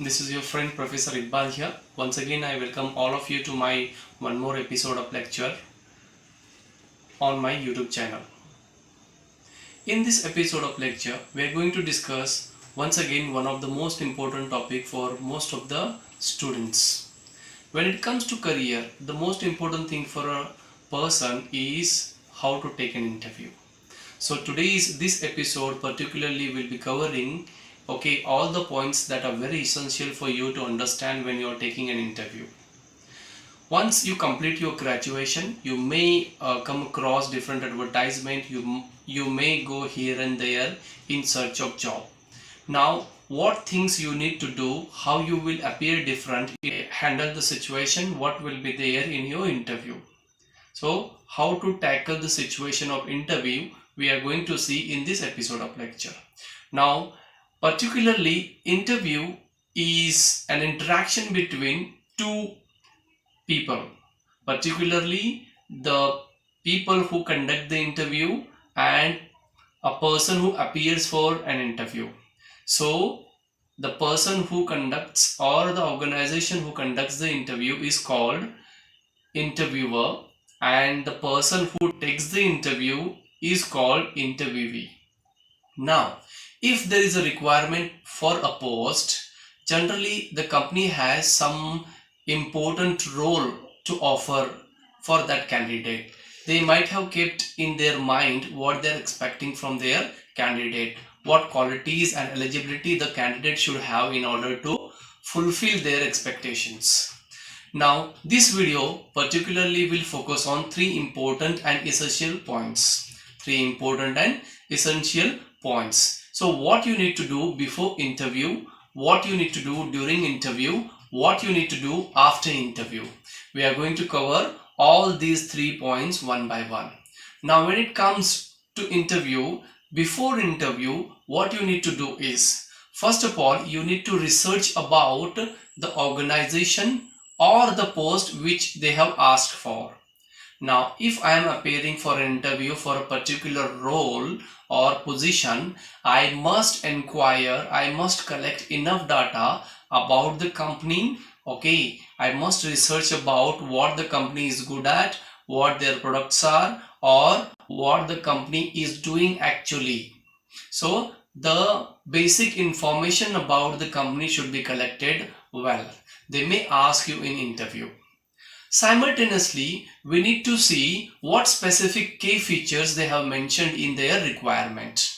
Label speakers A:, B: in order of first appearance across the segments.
A: This is your friend Professor Iqbal here. Once again, I welcome all of you to my one more episode of lecture on my YouTube channel. In this episode of lecture, we are going to discuss once again one of the most important topic for most of the students. When it comes to career, the most important thing for a person is how to take an interview. So this episode particularly will be covering all the points that are very essential for you to understand when you are taking an interview. Once you complete your graduation, you may come across different advertisement. You may go here and there in search of job. Now, what things you need to do, how you will appear different, handle the situation, what will be there in your interview. So, how to tackle the situation of interview, we are going to see in this episode of lecture. Now, particularly, interview is an interaction between two people, particularly the people who conduct the interview and a person who appears for an interview. So, the person who conducts or the organization who conducts the interview is called interviewer, and the person who takes the interview is called interviewee. Now, if there is a requirement for a post, generally the company has some important role to offer for that candidate. They might have kept in their mind what they are expecting from their candidate, what qualities and eligibility the candidate should have in order to fulfill their expectations. Now, this video particularly will focus on three important and essential points. So what you need to do before interview, what you need to do during interview, what you need to do after interview. We are going to cover all these 3 points one by one. Now, when it comes to interview, before interview, what you need to do is, first of all, you need to research about the organization or the post which they have asked for. Now, if I am appearing for an interview for a particular role or position, I must inquire, I must collect enough data about the company. I must research about what the company is good at, what their products are, or what the company is doing actually. So, the basic information about the company should be collected well. They may ask you in interview. Simultaneously, we need to see what specific key features they have mentioned in their requirement.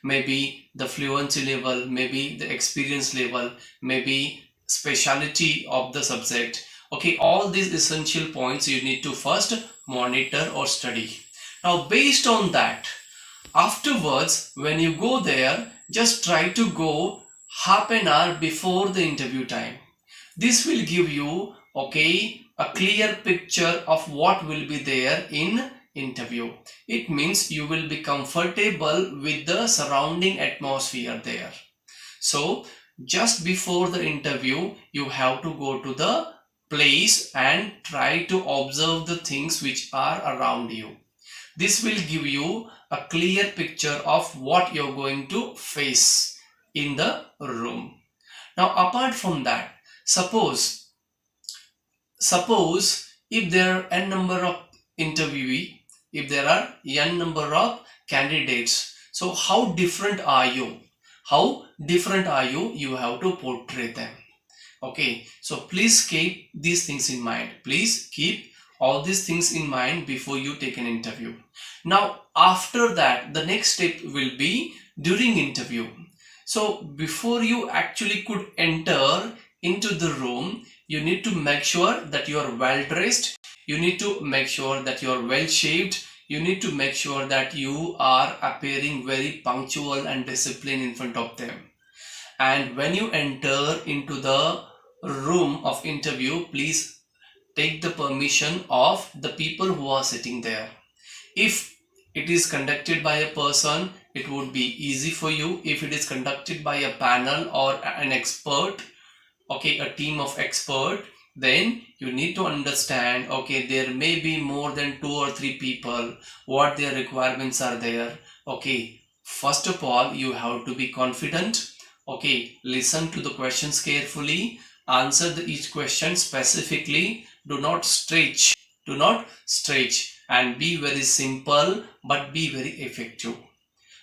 A: Maybe the fluency level, maybe the experience level, maybe speciality of the subject. All these essential points you need to first monitor or study. Now, based on that, afterwards, when you go there, just try to go half an hour before the interview time. This will give you a clear picture of what will be there in interview. It means you will be comfortable with the surrounding atmosphere there. So, just before the interview, you have to go to the place and try to observe the things which are around you. This will give you a clear picture of what you're going to face in the room. Now, apart from that, suppose if there are n number of interviewee, if there are n number of candidates, so how different are you? You have to portray them. So please keep these things in mind. Please keep all these things in mind before you take an interview. Now, after that, the next step will be during interview. So before you actually could enter into the room, you need to make sure that you are well dressed. You need to make sure that you are well shaved. You need to make sure that you are appearing very punctual and disciplined in front of them. And when you enter into the room of interview, please take the permission of the people who are sitting there. If it is conducted by a person, it would be easy for you. If it is conducted by a panel or an expert, a team of expert, then you need to understand, there may be more than 2 or 3 people, what their requirements are there. First of all, you have to be confident. Okay, listen to the questions carefully, answer each question specifically, do not stretch, and be very simple but be very effective.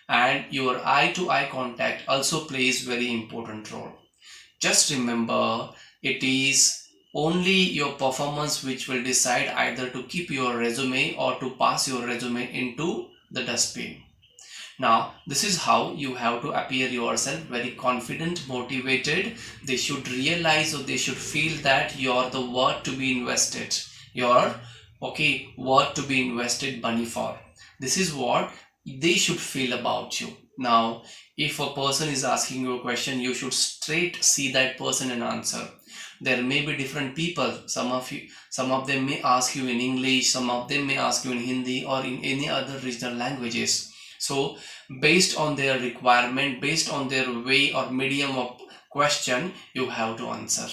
A: And your eye to eye contact also plays very important role. Just remember, it is only your performance which will decide either to keep your resume or to pass your resume into the dustbin. Now, this is how you have to appear yourself very confident, motivated. They should realize or they should feel that you're the worth to be invested. You're worth to be invested money for. This is what they should feel about you. Now, if a person is asking you a question, you should straight see that person and answer. There may be different people. Some of them may ask you in English, some of them may ask you in Hindi or in any other regional languages. So based on their requirement, based on their way or medium of question, you have to answer.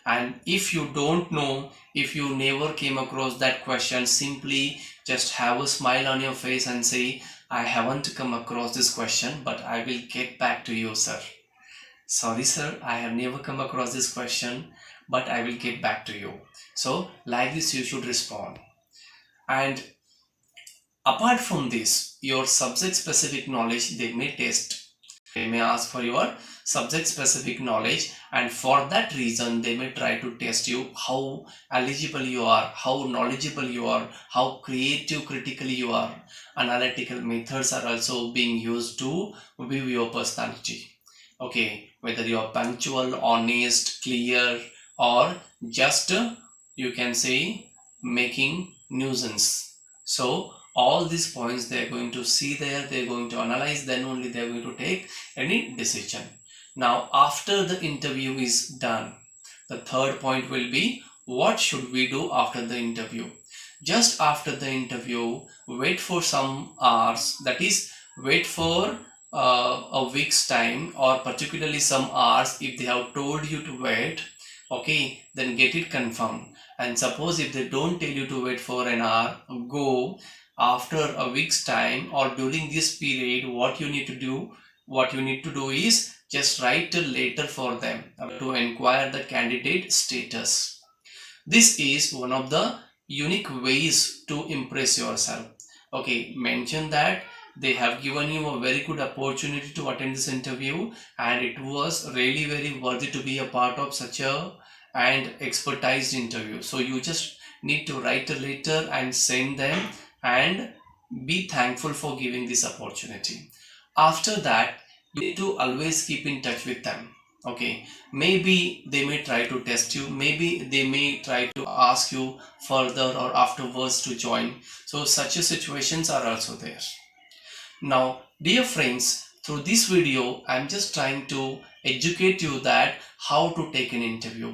A: And if you don't know, if you never came across that question, simply just have a smile on your face and say, I haven't come across this question, but I will get back to you, sir. Sorry, sir, I have never come across this question, but I will get back to you. So like this you should respond. And apart from this, your subject specific knowledge they may test. They may ask for your subject specific knowledge, and for that reason they may try to test you how eligible you are, how knowledgeable you are, how creative critically you are. Analytical methods are also being used to view your personality. Okay, whether you are punctual, honest, clear, or just you can say making nuisance. So all these points they are going to see there, they are going to analyze, then only they are going to take any decision. Now after the interview is done, the third point will be what should we do after the interview. Just after the interview, wait for some hours, that is wait for a week's time or particularly some hours. If they have told you to wait, okay, then get it confirmed. And suppose if they don't tell you to wait for an hour, go after a week's time or during this period. What you need to do is just write a letter for them to inquire the candidate status. This is one of the unique ways to impress yourself. Okay, mention that they have given you a very good opportunity to attend this interview and it was really very worthy to be a part of such a and expertized interview. So you just need to write a letter and send them and be thankful for giving this opportunity. After that, you need to always keep in touch with them. Okay, maybe they may try to test you, maybe they may try to ask you further or afterwards to join. So such situations are also there. Now dear friends, through this video I'm just trying to educate you that how to take an interview.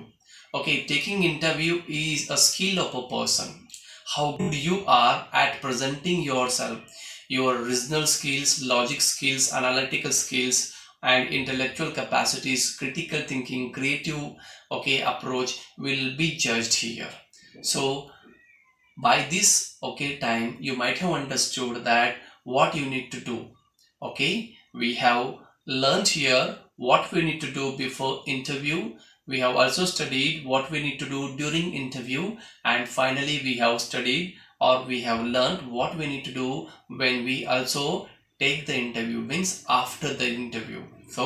A: Okay, taking interview is a skill of a person. How good you are at presenting yourself, your regional skills, logic skills, analytical skills, and intellectual capacities, critical thinking, creative approach will be judged here. So by this time you might have understood that what you need to do. Okay, we have learned here what we need to do before interview. We have also studied what we need to do during interview, and finally we have studied or we have learned what we need to do when we also take the interview, means after the interview. So